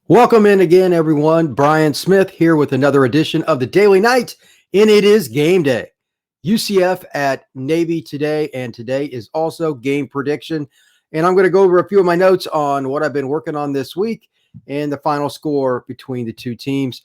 Welcome in again, everyone. Brian Smith here with another edition of the Daily Night, and it is game day. UCF at Navy today, and today is also game prediction. And I'm going to go over a few of my notes on what I've been working on this week and the final score between the two teams,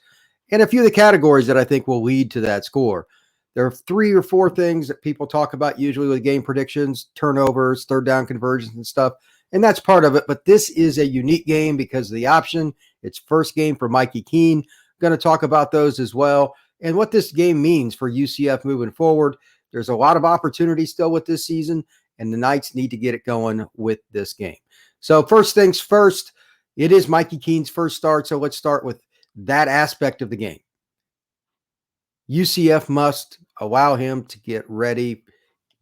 and a few of the categories that I think will lead to that score. There are 3 or 4 things that people talk about usually with game predictions: turnovers, third down conversions, and stuff. And that's part of it. But this is a unique game because of the option. It's first game for Mikey Keene. Going to talk about those as well and what this game means for UCF moving forward. There's a lot of opportunity still with this season, and the Knights need to get it going with this game. So first things first, it is Mikey Keene's first start. So let's start with that aspect of the game. UCF must allow him to get ready,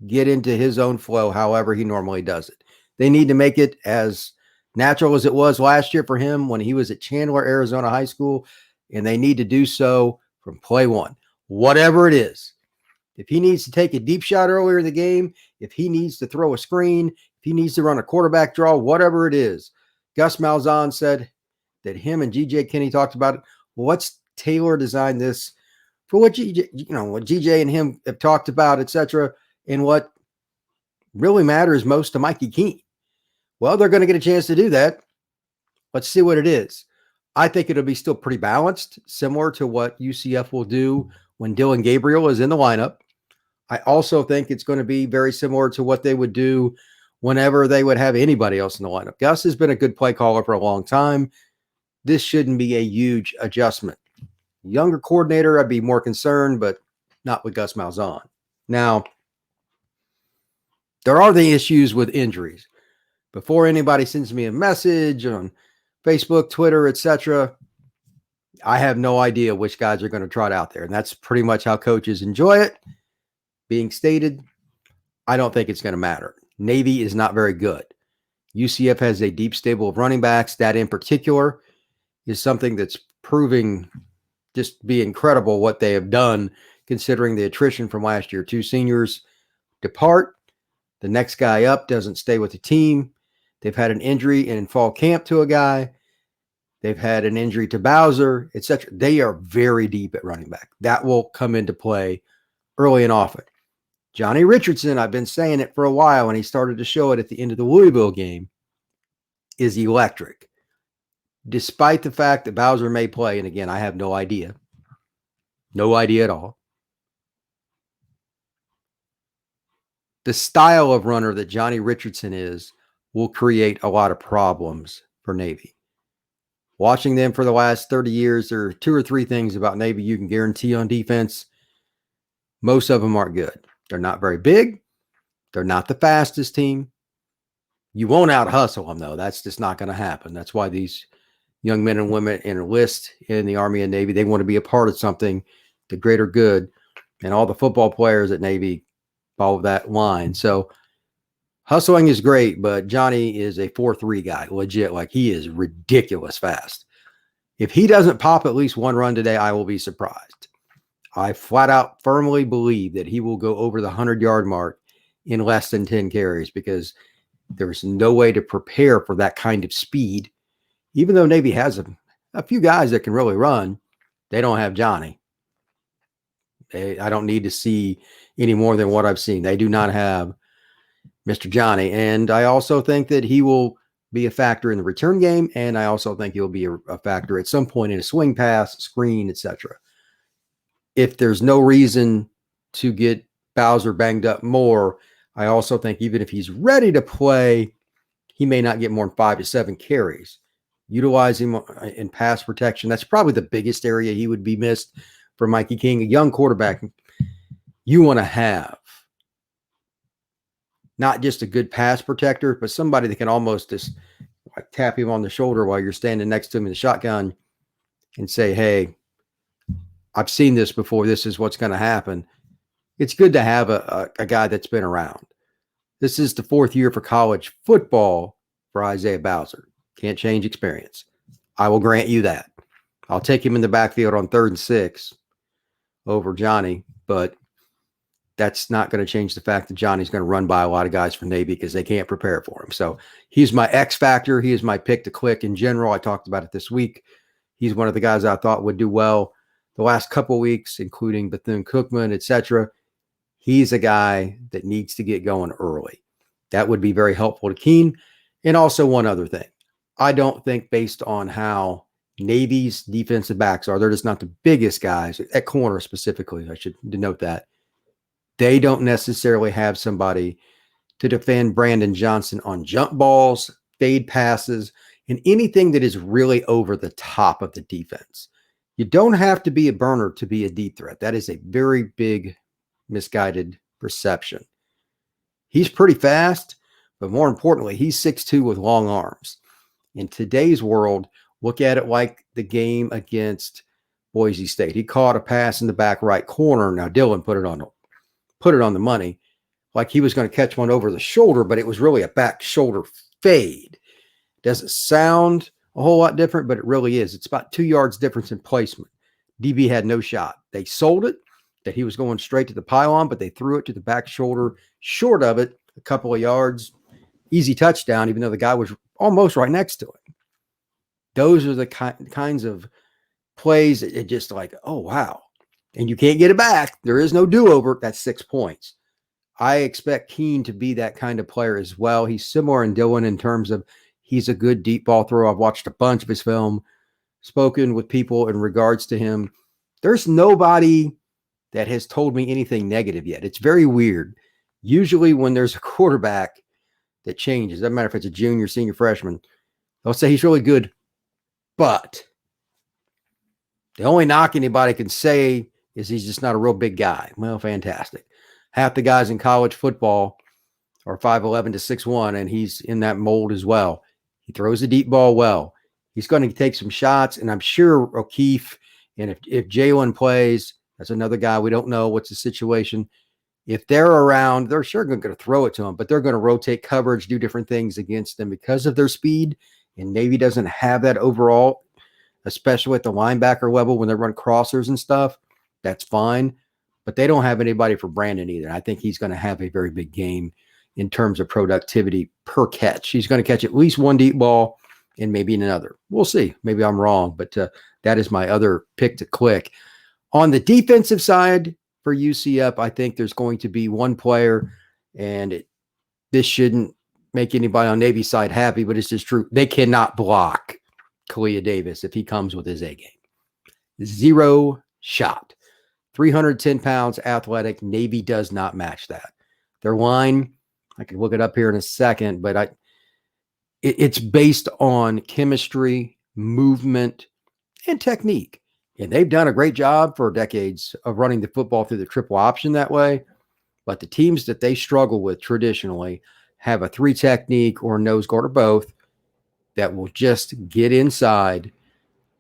get into his own flow however he normally does it. They need to make it as natural as it was last year for him when he was at Chandler, Arizona High School, and they need to do so from play one, whatever it is. If he needs to take a deep shot earlier in the game, if he needs to throw a screen, if he needs to run a quarterback draw, whatever it is. Gus Malzahn said that him and GJ Kinney talked about it. Well, let's tailor design this for what what GJ and him have talked about, etc., and what really matters most to Mikey Keene. Well, they're going to get a chance to do that. Let's see what it is. I think it'll be still pretty balanced, similar to what UCF will do when Dylan Gabriel is in the lineup. I also think it's going to be very similar to what they would do whenever they would have anybody else in the lineup. Gus has been a good play caller for a long time. This shouldn't be a huge adjustment. Younger coordinator, I'd be more concerned, but not with Gus Malzahn. Now, there are the issues with injuries. Before anybody sends me a message on Facebook, Twitter, etc., I have no idea which guys are going to trot out there. And that's pretty much how coaches enjoy it. Being stated, I don't think it's going to matter. Navy is not very good. UCF has a deep stable of running backs. That in particular is something that's proving just be incredible what they have done, considering the attrition from last year. 2 seniors depart. The next guy up doesn't stay with the team. They've had an injury in fall camp to a guy. They've had an injury to Bowser, etc. They are very deep at running back. That will come into play early and often. Johnny Richardson, I've been saying it for a while, and he started to show it at the end of the Louisville game, is electric. Despite the fact that Bowser may play, and again, I have no idea. No idea at all. The style of runner that Johnny Richardson is will create a lot of problems for Navy. Watching them for the last 30 years, there are 2 or 3 things about Navy you can guarantee on defense. Most of them aren't good. They're not very big. They're not the fastest team. You won't out-hustle them, though. That's just not going to happen. That's why these young men and women enlist in the Army and Navy. They want to be a part of something, the greater good. And all the football players at Navy follow that line. So hustling is great, but Johnny is a 4.3 guy, legit. Like, he is ridiculous fast. If he doesn't pop at least 1 run today, I will be surprised. I flat out firmly believe that he will go over the 100-yard mark in less than 10 carries because there's no way to prepare for that kind of speed. Even though Navy has a few guys that can really run, they don't have Johnny. I don't need to see any more than what I've seen. They do not have Mr. Johnny. And I also think that he will be a factor in the return game, and I also think he'll be a factor at some point in a swing pass, screen, etc. If there's no reason to get Bowser banged up more, I also think even if he's ready to play, he may not get more than 5 to 7 carries. Utilize him in pass protection. That's probably the biggest area he would be missed for Mikey Keene, a young quarterback. You want to have not just a good pass protector, but somebody that can almost just like tap him on the shoulder while you're standing next to him in the shotgun and say, hey, I've seen this before. This is what's going to happen. It's good to have a guy that's been around. This is the 4th year for college football for Isaiah Bowser. Can't change experience. I will grant you that. I'll take him in the backfield on 3rd and 6 over Johnny, but that's not going to change the fact that Johnny's going to run by a lot of guys from Navy because they can't prepare for him. So he's my X factor. He is my pick to click in general. I talked about it this week. He's one of the guys I thought would do well the last couple of weeks, including Bethune-Cookman, etc. He's a guy that needs to get going early. That would be very helpful to Keene. And also one other thing. I don't think based on how Navy's defensive backs are, they're just not the biggest guys at corner specifically. I should denote that. They don't necessarily have somebody to defend Brandon Johnson on jump balls, fade passes, and anything that is really over the top of the defense. You don't have to be a burner to be a deep threat. That is a very big misguided perception. He's pretty fast, but more importantly, he's 6'2" with long arms. In today's world, look at it like the game against Boise State. He caught a pass in the back right corner. Now Dylan put it on the money, like he was going to catch one over the shoulder, but it was really a back shoulder fade. Doesn't sound a whole lot different, but it really is. It's about 2 yards difference in placement. DB had no shot. They sold it that he was going straight to the pylon, but they threw it to the back shoulder, short of it, a couple of yards. Easy touchdown, even though the guy was almost right next to it. Those are the kinds of plays that it just like, oh, wow. And you can't get it back. There is no do-over. That's 6 points. I expect Keene to be that kind of player as well. He's similar in Dylan in terms of he's a good deep ball thrower. I've watched a bunch of his film, spoken with people in regards to him. There's nobody that has told me anything negative yet. It's very weird. Usually when there's a quarterback that changes, doesn't matter if it's a junior, senior, freshman, they'll say he's really good, but the only knock anybody can say is he's just not a real big guy. Well, fantastic. Half the guys in college football are 5'11" to 6'1", and he's in that mold as well. He throws the deep ball well. He's going to take some shots, and I'm sure O'Keefe, and if Jalen plays, that's another guy. We don't know what's the situation. If they're around, they're sure going to throw it to him, but they're going to rotate coverage, do different things against them because of their speed, and Navy doesn't have that overall, especially at the linebacker level when they run crossers and stuff. That's fine, but they don't have anybody for Brandon either. I think he's going to have a very big game in terms of productivity per catch. He's going to catch at least one deep ball and maybe another. We'll see. Maybe I'm wrong, but that is my other pick to click. On the defensive side for UCF, I think there's going to be one player, and this shouldn't make anybody on Navy's side happy, but it's just true. They cannot block Kalia Davis if he comes with his A game. Zero shot. 310 pounds, athletic. Navy does not match that. Their line, I can look it up here in a second, but it's based on chemistry, movement, and technique. And they've done a great job for decades of running the football through the triple option that way. But the teams that they struggle with traditionally have a 3 technique or nose guard or both that will just get inside,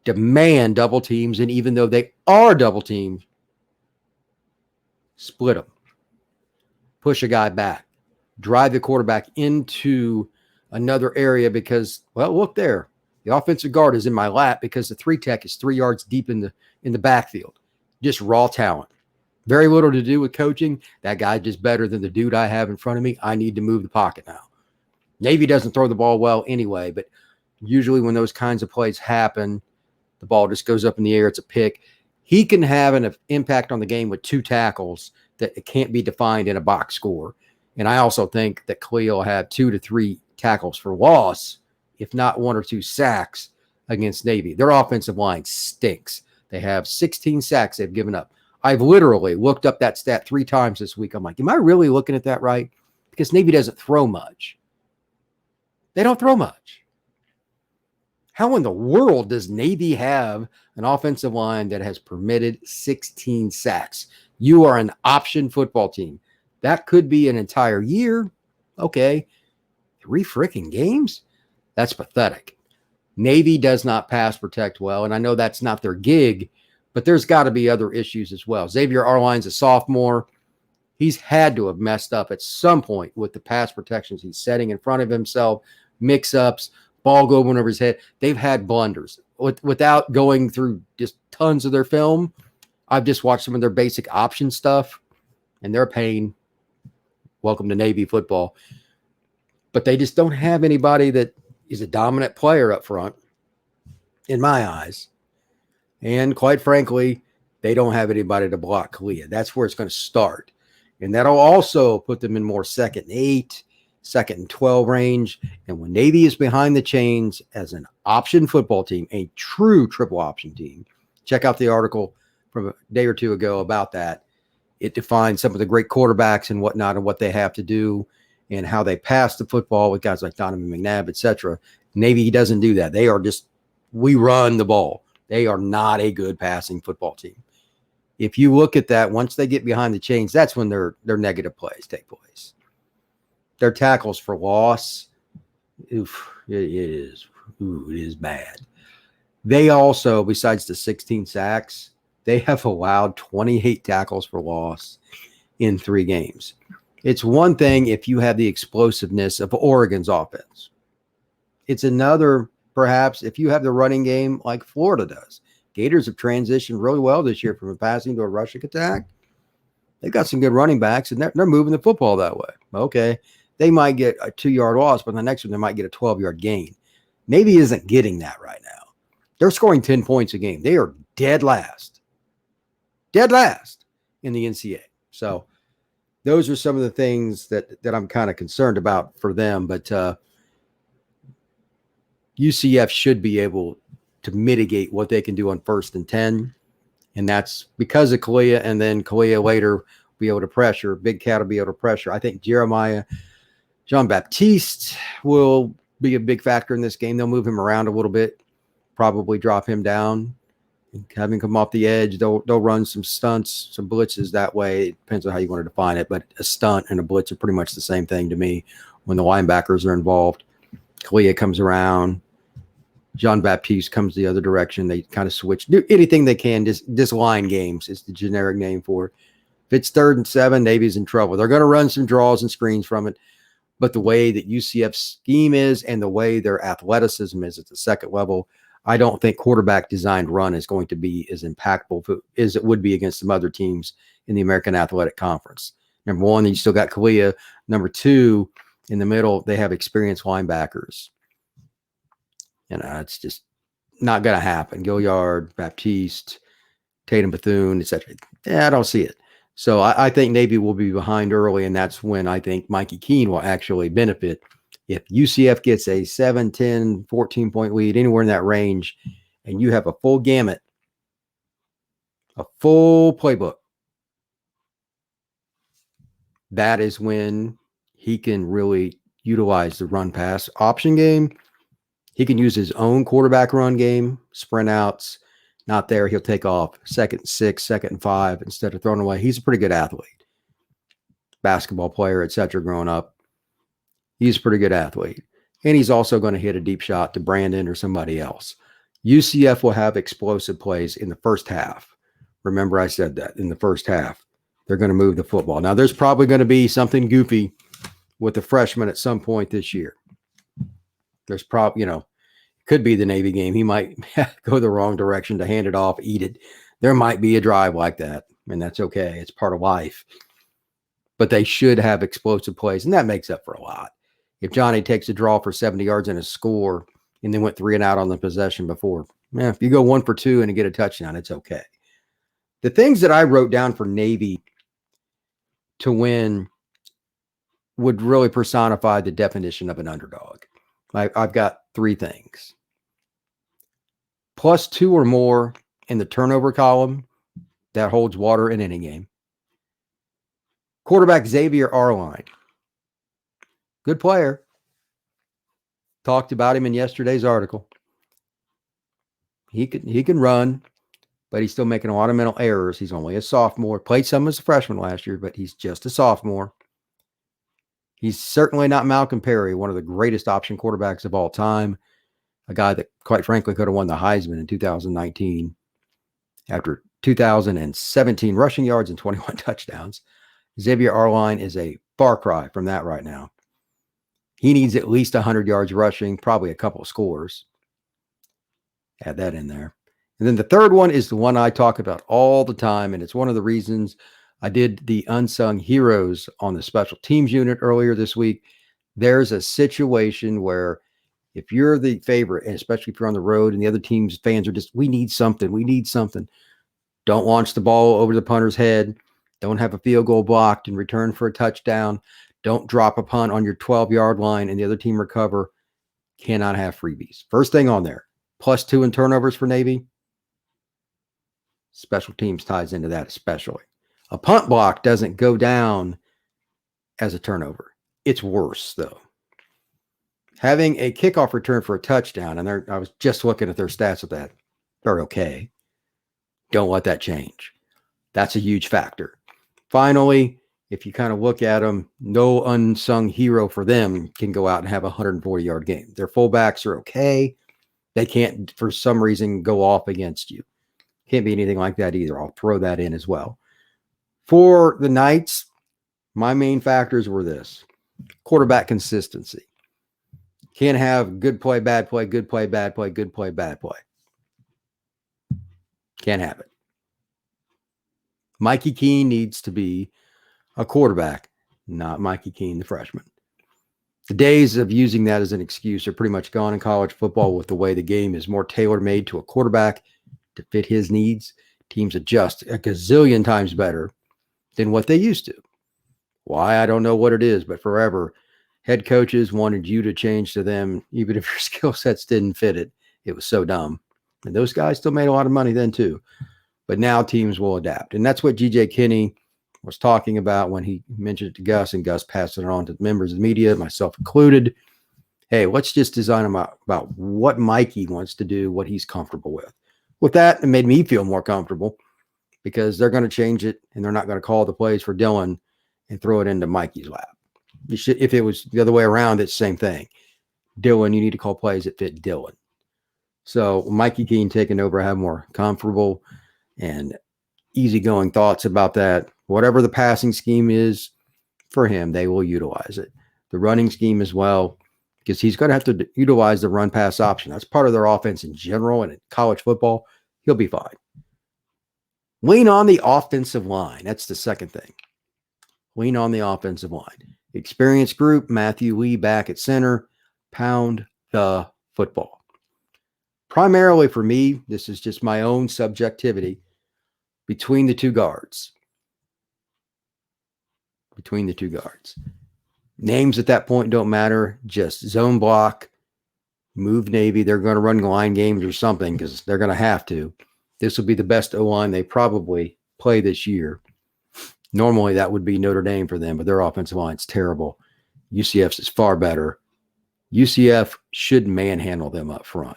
demand double teams, and even though they are double teams, split them, push a guy back, drive the quarterback into another area because, well, look there. The offensive guard is in my lap because the 3 tech is 3 yards deep in the backfield. Just raw talent. Very little to do with coaching. That guy just better than the dude I have in front of me. I need to move the pocket now. Navy doesn't throw the ball well anyway, but usually when those kinds of plays happen, the ball just goes up in the air. It's a pick. He can have an impact on the game with 2 tackles that it can't be defined in a box score. And I also think that Khalil will have 2 to 3 tackles for loss, if not 1 or 2 sacks against Navy. Their offensive line stinks. They have 16 sacks they've given up. I've literally looked up that stat 3 times this week. I'm like, am I really looking at that right? Because Navy doesn't throw much. They don't throw much. How in the world does Navy have an offensive line that has permitted 16 sacks? You are an option football team. That could be an entire year. Okay. 3 freaking games? That's pathetic. Navy does not pass protect well, and I know that's not their gig, but there's got to be other issues as well. Xavier Arline's a sophomore. He's had to have messed up at some point with the pass protections he's setting in front of himself, mix-ups, ball going over his head. They've had blunders. Without going through just tons of their film, I've just watched some of their basic option stuff. and they're paying. Welcome to Navy football. But they just don't have anybody that is a dominant player up front, in my eyes. And quite frankly, they don't have anybody to block Kalia. That's where it's going to start. And that'll also put them in more 2nd and 8, 2nd and 12 range. And when Navy is behind the chains as an option football team, a true triple option team, check out the article from a day or two ago about that. It defines some of the great quarterbacks and whatnot and what they have to do and how they pass the football with guys like Donovan McNabb, etc. Navy doesn't do that. They are just, we run the ball. They are not a good passing football team. If you look at that, once they get behind the chains, that's when their negative plays take place. Their tackles for loss, it is bad. They also, besides the 16 sacks, they have allowed 28 tackles for loss in 3 games. It's one thing if you have the explosiveness of Oregon's offense. It's another, perhaps, if you have the running game like Florida does. Gators have transitioned really well this year from a passing to a rushing attack. They've got some good running backs, and they're moving the football that way. Okay, they might get a 2-yard loss, but the next one they might get a 12-yard gain. Navy isn't getting that right now. They're scoring 10 points a game. They are dead last in the NCAA. So those are some of the things that I'm kind of concerned about for them. But UCF should be able to mitigate what they can do on 1st and 10. And that's because of Kalia, and then Kalia later will be able to pressure. Big Cat will be able to pressure. I think Jean-Baptiste will be a big factor in this game. They'll move him around a little bit, probably drop him down, and have him come off the edge. They'll run some stunts, some blitzes that way. It depends on how you want to define it, but a stunt and a blitz are pretty much the same thing to me when the linebackers are involved. Kalia comes around. Jean-Baptiste comes the other direction. They kind of switch, do anything they can. This line games is the generic name for it. If it's 3rd and 7, Navy's in trouble. They're going to run some draws and screens from it. But the way that UCF's scheme is and the way their athleticism is at the 2nd level, I don't think quarterback designed run is going to be as impactful as it would be against some other teams in the American Athletic Conference. Number 1, you still got Kalia. Number 2, in the middle, they have experienced linebackers. It's just not going to happen. Gilliard, Baptiste, Tatum Bethune, etc. Yeah, I don't see it. So I think Navy will be behind early, and that's when I think Mikey Keene will actually benefit. If UCF gets a 7, 10, 14-point lead, anywhere in that range, and you have a full gamut, a full playbook, that is when he can really utilize the run-pass option game. He can use his own quarterback run game, sprint outs. Not there, he'll take off 2nd and 6, 2nd and 5 instead of throwing away. He's a pretty good athlete, basketball player, etc. growing up. He's a pretty good athlete. And he's also going to hit a deep shot to Brandon or somebody else. UCF will have explosive plays in the first half. Remember, I said that in the first half. They're going to move the football. Now, there's probably going to be something goofy with the freshman at some point this year. There's probably, could be the Navy game. He might go the wrong direction to hand it off, eat it. There might be a drive like that, and that's okay. It's part of life. But they should have explosive plays, and that makes up for a lot. If Johnny takes a draw for 70 yards and a score and then went 3 and out on the possession before, if you go 1 for 2 and you get a touchdown, it's okay. The things that I wrote down for Navy to win would really personify the definition of an underdog. I've got 3 things. +2 or more in the turnover column. That holds water in any game. Quarterback Xavier Arline. Good player. Talked about him in yesterday's article. He can run, but he's still making a lot of mental errors. He's only a sophomore. Played some as a freshman last year, but he's just a sophomore. He's certainly not Malcolm Perry, one of the greatest option quarterbacks of all time. A guy that, quite frankly, could have won the Heisman in 2019 after 2017 rushing yards and 21 touchdowns. Xavier Arline is a far cry from that right now. He needs at least 100 yards rushing, probably a couple of scores. Add that in there. And then the third one is the one I talk about all the time, and it's one of the reasons I did the unsung heroes on the special teams unit earlier this week. There's a situation where if you're the favorite, and especially if you're on the road and the other team's fans are just, we need something. Don't launch the ball over the punter's head. Don't have a field goal blocked in return for a touchdown. Don't drop a punt on your 12-yard line and the other team recover. Cannot have freebies. First thing on there, +2 in turnovers for Navy. Special teams ties into that especially. A punt block doesn't go down as a turnover. It's worse, though. Having a kickoff return for a touchdown, and I was just looking at their stats with that. They're okay. Don't let that change. That's a huge factor. Finally, if you kind of look at them, no unsung hero for them can go out and have a 140-yard game. Their fullbacks are okay. They can't, for some reason, go off against you. Can't be anything like that either. I'll throw that in as well. For the Knights, my main factors were this. Quarterback consistency. Can't have good play, bad play, good play, bad play, good play, bad play. Can't have it. Mikey Keene needs to be a quarterback, not Mikey Keene, the freshman. The days of using that as an excuse are pretty much gone in college football with the way the game is more tailor-made to a quarterback to fit his needs. Teams adjust a gazillion times better than what they used to. Why? I don't know what it is, but forever, head coaches wanted you to change to them, even if your skill sets didn't fit it. It was so dumb. And those guys still made a lot of money then too. But now teams will adapt. And that's what G.J. Kinney was talking about when he mentioned it to Gus, and Gus passed it on to members of the media, myself included. Hey, let's just design them about what Mikey wants to do, what he's comfortable with. With that, it made me feel more comfortable because they're going to change it and they're not going to call the plays for Dylan and throw it into Mikey's lap. If it was the other way around, it's the same thing. Dylan, you need to call plays that fit Dylan. So Mikey Keene taking over, I have more comfortable and easygoing thoughts about that. Whatever the passing scheme is for him, they will utilize it. The running scheme as well, because he's going to have to utilize the run-pass option. That's part of their offense in general, and in college football, he'll be fine. Lean on the offensive line. That's the second thing. Lean on the offensive line. Experienced group, Matthew Lee back at center. Pound the football. Primarily for me, this is just my own subjectivity, between the two guards. Between the two guards. Names at that point don't matter. Just zone block, move Navy. They're going to run line games or something because they're going to have to. This will be the best O-line they probably play this year. Normally, that would be Notre Dame for them, but their offensive line's terrible. UCF's is far better. UCF should manhandle them up front.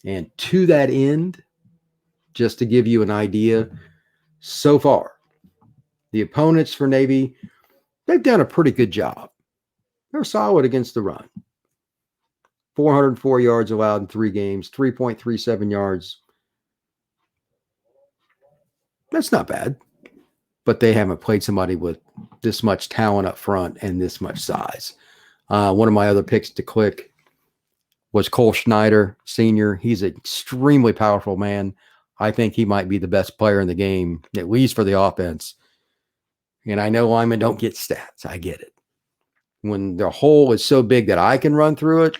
And to that end, just to give you an idea, so far, the opponents for Navy, they've done a pretty good job. They're solid against the run. 404 yards allowed in 3 games, 3.37 yards. That's not bad. But they haven't played somebody with this much talent up front and this much size. One of my other picks to click was Cole Schneider, senior. He's an extremely powerful man. I think he might be the best player in the game, at least for the offense. And I know linemen don't get stats. I get it. When the hole is so big that I can run through it,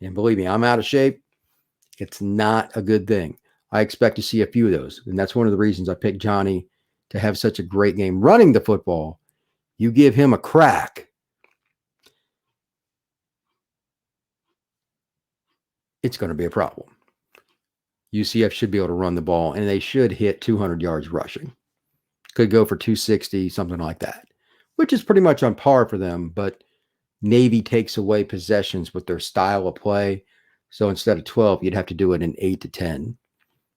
and believe me, I'm out of shape, it's not a good thing. I expect to see a few of those. And that's one of the reasons I picked Johnny to have such a great game running the football. You give him a crack, it's going to be a problem. UCF should be able to run the ball, and they should hit 200 yards rushing. Could go for 260, something like that, which is pretty much on par for them. But Navy takes away possessions with their style of play. So instead of 12, you'd have to do it in 8 to 10,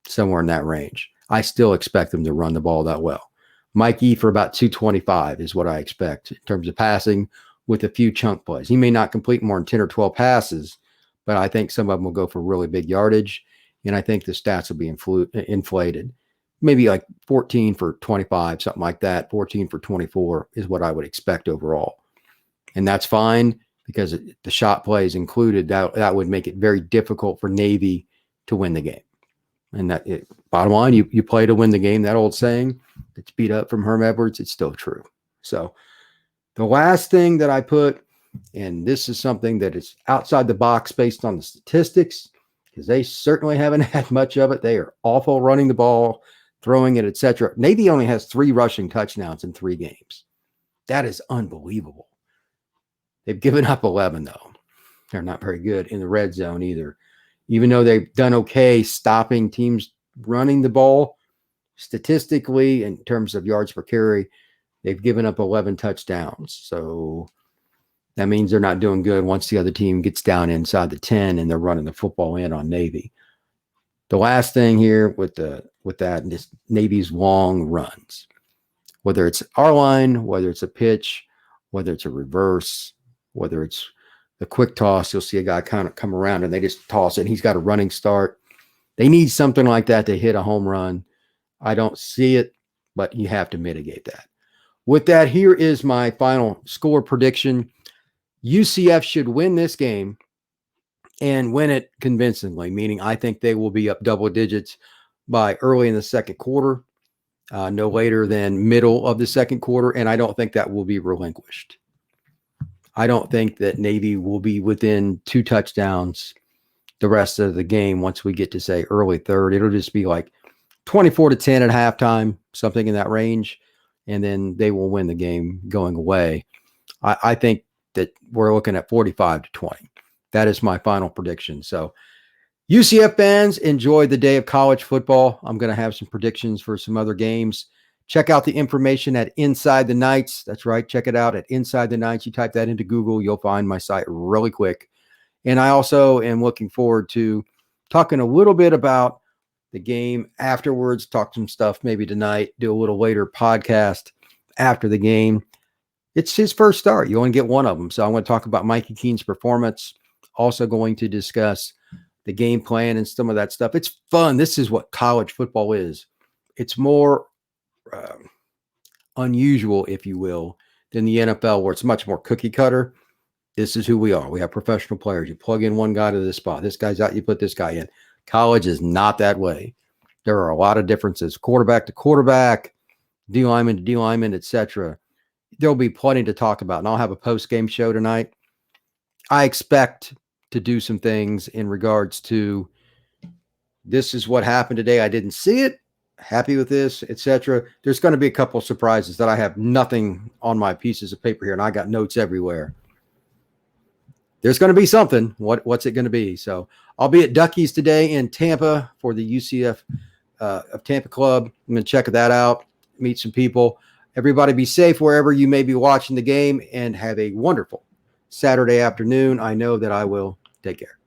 somewhere in that range. I still expect them to run the ball that well. Mikey for about 225 is what I expect in terms of passing with a few chunk plays. He may not complete more than 10 or 12 passes, but I think some of them will go for really big yardage, and I think the stats will be inflated. Maybe like 14 for 25, something like that. 14 for 24 is what I would expect overall. And that's fine because the shot plays included. That would make it very difficult for Navy to win the game. And bottom line, you play to win the game. That old saying that's beat up from Herm Edwards, it's still true. So the last thing that I put, and this is something that is outside the box based on the statistics, because they certainly haven't had much of it. They are awful running the ball, throwing it, etc. Navy only has 3 rushing touchdowns in 3 games. That is unbelievable. They've given up 11, though. They're not very good in the red zone either. Even though they've done okay stopping teams running the ball, statistically, in terms of yards per carry, they've given up 11 touchdowns. So that means they're not doing good once the other team gets down inside the 10 and they're running the football in on Navy. The last thing here with that is Navy's long runs. Whether it's our line, whether it's a pitch, whether it's a reverse, whether it's the quick toss, you'll see a guy kind of come around and they just toss it and he's got a running start. They need something like that to hit a home run. I don't see it, but you have to mitigate that. With that, here is my final score prediction. UCF should win this game and win it convincingly, meaning I think they will be up double digits by early in the second quarter, no later than middle of the second quarter, and I don't think that will be relinquished. I don't think that Navy will be within 2 touchdowns the rest of the game once we get to, say, early third. It'll just be like 24-10 at halftime, something in that range, and then they will win the game going away. I think that we're looking at 45-20. That is my final prediction. So UCF fans, enjoy the day of college football. I'm going to have some predictions for some other games. Check out the information at Inside the Knights. That's right. Check it out at Inside the Knights. You type that into Google, you'll find my site really quick. And I also am looking forward to talking a little bit about the game afterwards, talk some stuff maybe tonight, do a little later podcast after the game. It's his first start. You only get one of them. So I want to talk about Mikey Keene's performance. Also going to discuss the game plan and some of that stuff. It's fun. This is what college football is. It's more unusual, if you will, than the NFL, where it's much more cookie cutter. This is who we are. We have professional players. You plug in one guy to this spot. This guy's out. You put this guy in. College is not that way. There are a lot of differences. Quarterback to quarterback, D lineman to D lineman, etc. There'll be plenty to talk about. And I'll have a post-game show tonight. I expect to do some things in regards to this is what happened today. I didn't see it. Happy with this, etc. There's going to be a couple of surprises that I have nothing on my pieces of paper here, and I got notes everywhere. There's going to be something. What's it going to be? So I'll be at Ducky's today in Tampa for the UCF of Tampa Club. I'm going to check that out, meet some people. Everybody be safe wherever you may be watching the game, and have a wonderful Saturday afternoon. I know that I will. Take care.